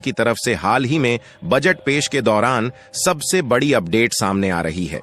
की तरफ से हाल ही में बजट पेश के दौरान सबसे बड़ी अपडेट सामने आ रही है।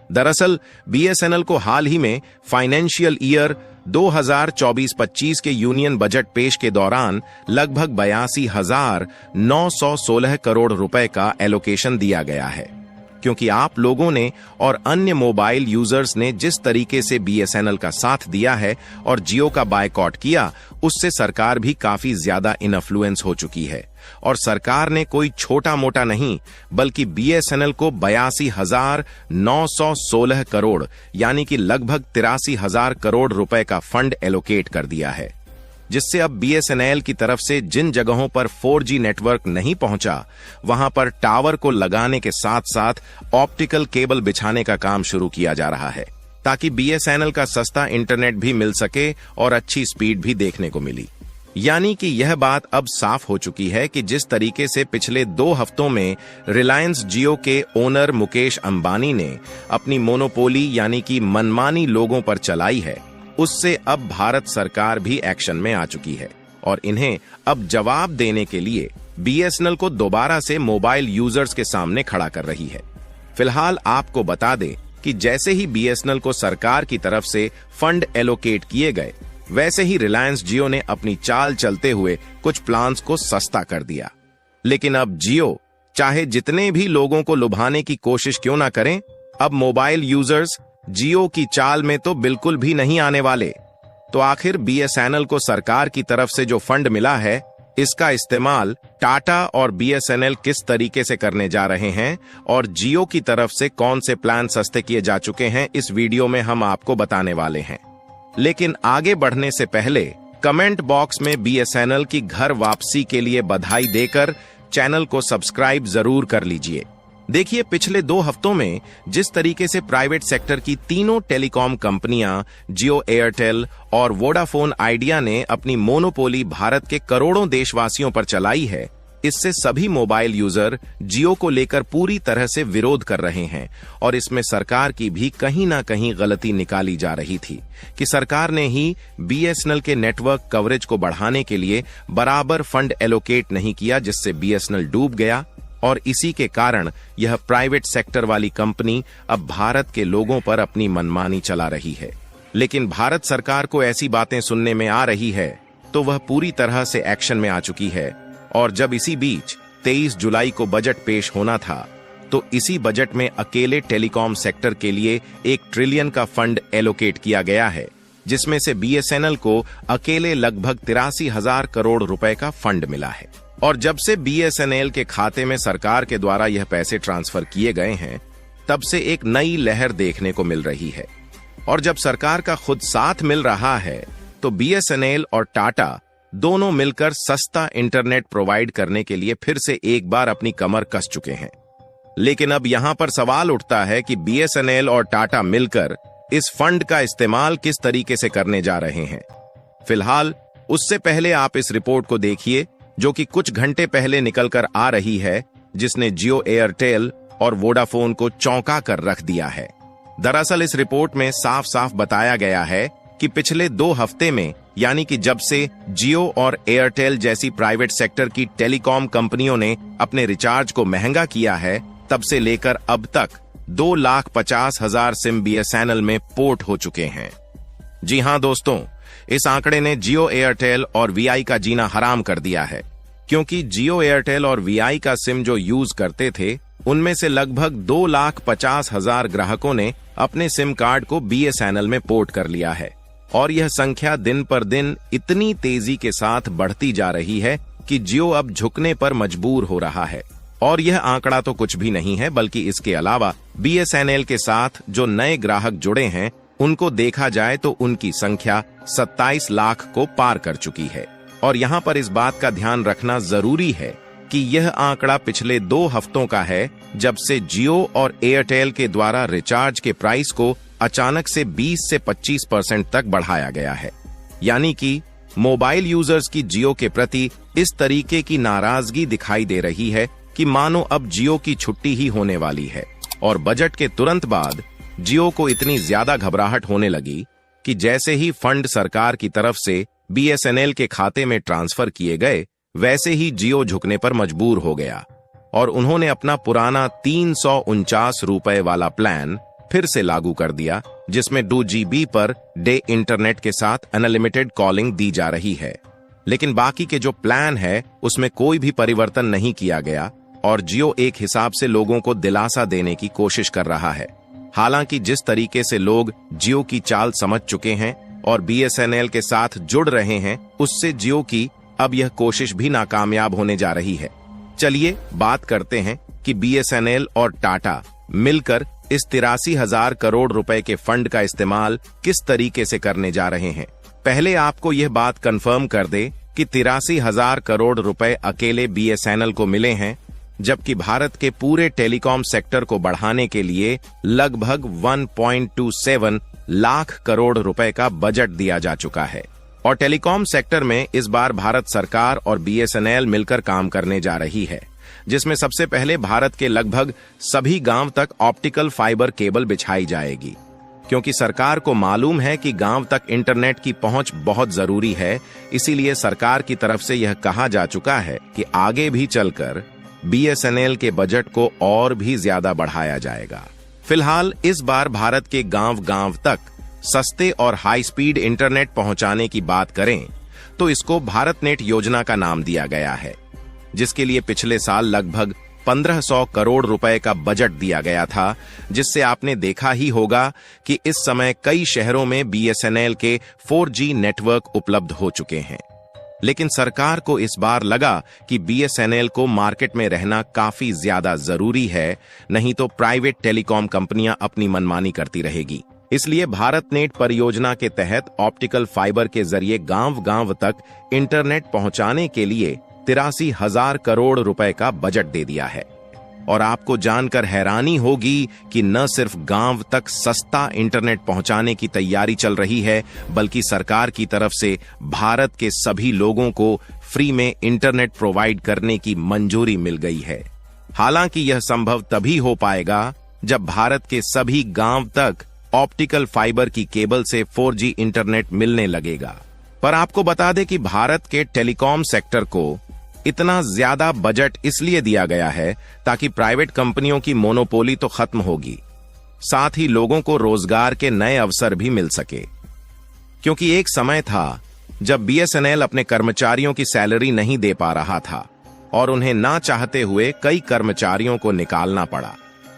दरअसल बीएसएनएल को हाल ही में फाइनेंशियल ईयर 2024-25 के यूनियन बजट पेश के दौरान लगभग 82,916 करोड़ रुपए का एलोकेशन दिया गया है। क्योंकि आप लोगों ने और अन्य मोबाइल यूजर्स ने जिस तरीके से बीएसएनएल का साथ दिया है और जियो का बायकॉट किया, उससे सरकार भी काफी ज्यादा इन्फ्लुएंस हो चुकी है और सरकार ने कोई छोटा मोटा नहीं बल्कि बीएसएनएल को 82,916 करोड़ यानी कि लगभग 83,000 करोड़ रुपए का फंड एलोकेट कर दिया है, जिससे अब बीएसएनएल की तरफ से जिन जगहों पर 4G नेटवर्क नहीं पहुंचा, वहां पर टावर को लगाने के साथ साथ ऑप्टिकल केबल बिछाने का काम शुरू किया जा रहा है, ताकि बीएसएनएल का सस्ता इंटरनेट भी मिल सके और अच्छी स्पीड भी देखने को मिली। यानी कि यह बात अब साफ हो चुकी है कि जिस तरीके से पिछले 2 हफ्तों में रिलायंस जियो के ओनर मुकेश अंबानी ने अपनी मोनोपोली यानी कि मनमानी लोगों पर चलाई है, उससे अब भारत सरकार भी एक्शन में आ चुकी है और इन्हें अब जवाब देने के लिए बीएसएनएल को दोबारा से मोबाइल यूजर्स के सामने खड़ा कर रही है। फिलहाल आपको बता दें कि जैसे ही बीएसएनएल को सरकार की तरफ से फंड एलोकेट किए गए, वैसे ही रिलायंस जियो ने अपनी चाल चलते हुए कुछ प्लान्स को सस्ता कर दिया। लेकिन अब जियो चाहे जितने भी लोगों को लुभाने की कोशिश क्यों ना करें, अब मोबाइल यूजर्स जियो की चाल में तो बिल्कुल भी नहीं आने वाले। तो आखिर बीएसएनएल को सरकार की तरफ से जो फंड मिला है, इसका इस्तेमाल टाटा और बीएसएनएल किस तरीके से करने जा रहे हैं और जियो की तरफ से कौन से प्लान सस्ते किए जा चुके हैं, इस वीडियो में हम आपको बताने वाले हैं। लेकिन आगे बढ़ने से पहले कमेंट बॉक्स में बीएसएनएल की घर वापसी के लिए बधाई देकर चैनल को सब्सक्राइब जरूर कर लीजिए। देखिए, पिछले 2 हफ्तों में जिस तरीके से प्राइवेट सेक्टर की तीनों टेलीकॉम कंपनियां जियो, एयरटेल और वोडाफोन आइडिया ने अपनी मोनोपोली भारत के करोड़ों देशवासियों पर चलाई है, इससे सभी मोबाइल यूजर जियो को लेकर पूरी तरह से विरोध कर रहे हैं और इसमें सरकार की भी कहीं ना कहीं गलती निकाली जा रही थी कि सरकार ने ही बीएसएनएल के नेटवर्क कवरेज को बढ़ाने के लिए बराबर फंड एलोकेट नहीं किया, जिससे बीएसएनएल डूब गया और इसी के कारण यह प्राइवेट सेक्टर वाली कंपनी अब भारत के लोगों पर अपनी मनमानी चला रही है। लेकिन भारत सरकार को ऐसी बातें सुनने में आ रही है तो वह पूरी तरह से एक्शन में आ चुकी है और जब इसी बीच 23 जुलाई को बजट पेश होना था, तो इसी बजट में अकेले टेलीकॉम सेक्टर के लिए 1 ट्रिलियन का फंड एलोकेट किया गया है, जिसमें से बीएसएनएल को अकेले लगभग 83,000 करोड़ रुपए का फंड मिला है। और जब से बीएसएनएल के खाते में सरकार के द्वारा यह पैसे ट्रांसफर किए गए हैं, तब से एक नई लहर देखने को मिल रही है और जब सरकार का खुद साथ मिल रहा है, तो बीएसएनएल और टाटा दोनों मिलकर सस्ता इंटरनेट प्रोवाइड करने के लिए फिर से एक बार अपनी कमर कस चुके हैं। लेकिन अब यहां पर सवाल उठता है कि बीएसएनएल और टाटा मिलकर इस फंड का इस्तेमाल किस तरीके से करने जा रहे हैं। फिलहाल उससे पहले आप इस रिपोर्ट को देखिए, जो कि कुछ घंटे पहले निकलकर आ रही है, जिसने जियो, एयरटेल और वोडाफोन को चौंका कर रख दिया है। दरअसल इस रिपोर्ट में साफ साफ बताया गया है कि पिछले 2 हफ्ते में, यानी कि जब से जियो और एयरटेल जैसी प्राइवेट सेक्टर की टेलीकॉम कंपनियों ने अपने रिचार्ज को महंगा किया है, तब से लेकर अब तक 2,50,000 सिम बीएसएनएल में पोर्ट हो चुके हैं। जी हां दोस्तों, इस आंकड़े ने जियो, एयरटेल और वीआई का जीना हराम कर दिया है, क्योंकि जियो, एयरटेल और वीआई का सिम जो यूज करते थे, उनमें से लगभग 2,50,000 ग्राहकों ने अपने सिम कार्ड को बीएसएनएल में पोर्ट कर लिया है और यह संख्या दिन पर दिन इतनी तेजी के साथ बढ़ती जा रही है कि जियो अब झुकने पर मजबूर हो रहा है। और यह आंकड़ा तो कुछ भी नहीं है, बल्कि इसके अलावा बीएसएनएल के साथ जो नए ग्राहक जुड़े हैं, उनको देखा जाए तो उनकी संख्या 27 लाख को पार कर चुकी है। और यहाँ पर इस बात का ध्यान रखना जरूरी है कि यह आंकड़ा पिछले 2 हफ्तों का है, जब से जियो और एयरटेल के द्वारा रिचार्ज के प्राइस को अचानक से 20 से 25% तक बढ़ाया गया है। यानी कि मोबाइल यूजर्स की जियो के प्रति इस तरीके की नाराजगी दिखाई दे रही है कि मानो अब जियो की छुट्टी ही होने वाली है। और बजट के तुरंत बाद जियो को इतनी ज्यादा घबराहट होने लगी कि जैसे ही फंड सरकार की तरफ से बीएसएनएल के खाते में ट्रांसफर किए गए, वैसे ही जियो झुकने पर मजबूर हो गया और उन्होंने अपना पुराना 349 रुपए वाला प्लान फिर से लागू कर दिया, जिसमें 2 GB पर डे इंटरनेट के साथ अनलिमिटेड कॉलिंग दी जा रही है। लेकिन बाकी के जो प्लान है उसमें कोई भी परिवर्तन नहीं किया गया और जियो एक हिसाब से लोगों को दिलासा देने की कोशिश कर रहा है। हालांकि जिस तरीके से लोग जियो की चाल समझ चुके हैं और बीएसएनएल के साथ जुड़ रहे हैं, उससे जियो की अब यह कोशिश भी नाकामयाब होने जा रही है। चलिए बात करते हैं कि बीएसएनएल और टाटा मिलकर इस 83,000 करोड़ रुपए के फंड का इस्तेमाल किस तरीके से करने जा रहे हैं। पहले आपको यह बात कंफर्म कर दे कि 83,000 करोड़ रुपए अकेले बीएसएनएल को मिले हैं, जबकि भारत के पूरे टेलीकॉम सेक्टर को बढ़ाने के लिए लगभग 1.27 लाख करोड़ रुपए का बजट दिया जा चुका है। और टेलीकॉम सेक्टर में इस बार भारत सरकार और बीएसएनएल मिलकर काम करने जा रही है, जिसमें सबसे पहले भारत के लगभग सभी गांव तक ऑप्टिकल फाइबर केबल बिछाई जाएगी, क्योंकि सरकार को मालूम है कि गांव तक इंटरनेट की पहुंच बहुत जरूरी है। इसीलिए सरकार की तरफ से यह कहा जा चुका है कि आगे भी चलकर बीएसएनएल के बजट को और भी ज्यादा बढ़ाया जाएगा। फिलहाल इस बार भारत के गांव-गांव तक सस्ते और हाई स्पीड इंटरनेट पहुंचाने की बात करें तो इसको भारत नेट योजना का नाम दिया गया है, जिसके लिए पिछले साल लगभग 1500 करोड़ रुपए का बजट दिया गया था, जिससे आपने देखा ही होगा कि इस समय कई शहरों में बीएसएनएल के 4G नेटवर्क उपलब्ध हो चुके हैं। लेकिन सरकार को इस बार लगा कि बीएसएनएल को मार्केट में रहना काफी ज्यादा जरूरी है, नहीं तो प्राइवेट टेलीकॉम कंपनियां अपनी मनमानी करती रहेगी। इसलिए भारत नेट परियोजना के तहत ऑप्टिकल फाइबर के जरिए गांव-गांव तक इंटरनेट पहुंचाने के लिए 83,000 करोड़ रुपए का बजट दे दिया है। और आपको जानकर हैरानी होगी कि न सिर्फ गांव तक सस्ता इंटरनेट पहुंचाने की तैयारी चल रही है, बल्कि सरकार की तरफ से भारत के सभी लोगों को फ्री में इंटरनेट प्रोवाइड करने की मंजूरी मिल गई है। हालांकि यह संभव तभी हो पाएगा जब भारत के सभी गांव तक ऑप्टिकल फाइबर की केबल से 4G इंटरनेट मिलने लगेगा। पर आपको बता दें कि भारत के टेलीकॉम सेक्टर को इतना ज्यादा बजट इसलिए दिया गया है ताकि प्राइवेट कंपनियों की मोनोपोली तो खत्म होगी, साथ ही लोगों को रोजगार के नए अवसर भी मिल सके। क्योंकि एक समय था जब बीएसएनएल अपने कर्मचारियों की सैलरी नहीं दे पा रहा था और उन्हें ना चाहते हुए कई कर्मचारियों को निकालना पड़ा।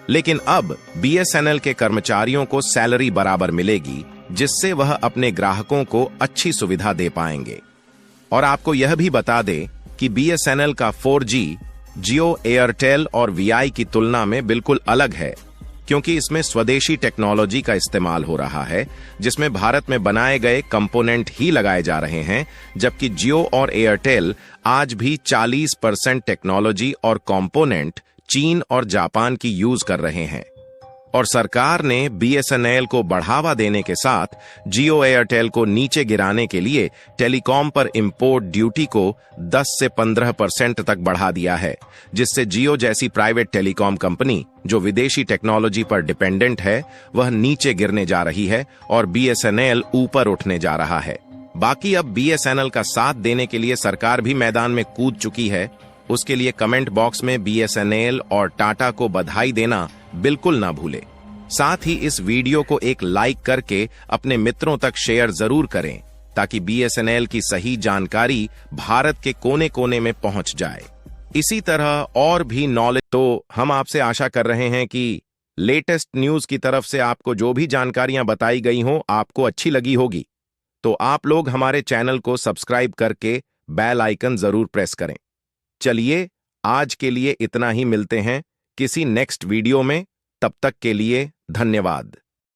लेकिन अब बीएसएनएल के कर्मचारियों को सैलरी बराबर मिलेगी, जिससे वह अपने ग्राहकों को अच्छी सुविधा दे पाएंगे। और आपको यह भी बता दें कि बीएसएनएल का 4G जियो, एयरटेल और वीआई की तुलना में बिल्कुल अलग है, क्योंकि इसमें स्वदेशी टेक्नोलॉजी का इस्तेमाल हो रहा है, जिसमें भारत में बनाए गए कंपोनेंट ही लगाए जा रहे हैं, जबकि जियो और एयरटेल आज भी 40% टेक्नोलॉजी और कंपोनेंट चीन और जापान की यूज कर रहे हैं। और सरकार ने बीएसएनएल को बढ़ावा देने के साथ जियो एयरटेल को नीचे गिराने के लिए टेलीकॉम पर इंपोर्ट ड्यूटी को 10 से 15% तक बढ़ा दिया है, जिससे जियो जैसी प्राइवेट टेलीकॉम कंपनी जो विदेशी टेक्नोलॉजी पर डिपेंडेंट है, वह नीचे गिरने जा रही है और बीएसएनएल ऊपर उठने जा रहा है। बाकी अब बीएसएनएल का साथ देने के लिए सरकार भी मैदान में कूद चुकी है। उसके लिए कमेंट बॉक्स में बीएसएनएल और टाटा को बधाई देना बिल्कुल ना भूले। साथ ही इस वीडियो को एक लाइक करके अपने मित्रों तक शेयर जरूर करें, ताकि बीएसएनएल की सही जानकारी भारत के कोने कोने में पहुंच जाए। इसी तरह और भी नॉलेज तो हम आपसे आशा कर रहे हैं कि लेटेस्ट न्यूज की तरफ से आपको जो भी जानकारियां बताई गई हों आपको अच्छी लगी होगी। तो आप लोग हमारे चैनल को सब्सक्राइब करके बेल आइकन जरूर प्रेस करें। चलिए आज के लिए इतना ही, मिलते हैं किसी नेक्स्ट वीडियो में। तब तक के लिए धन्यवाद।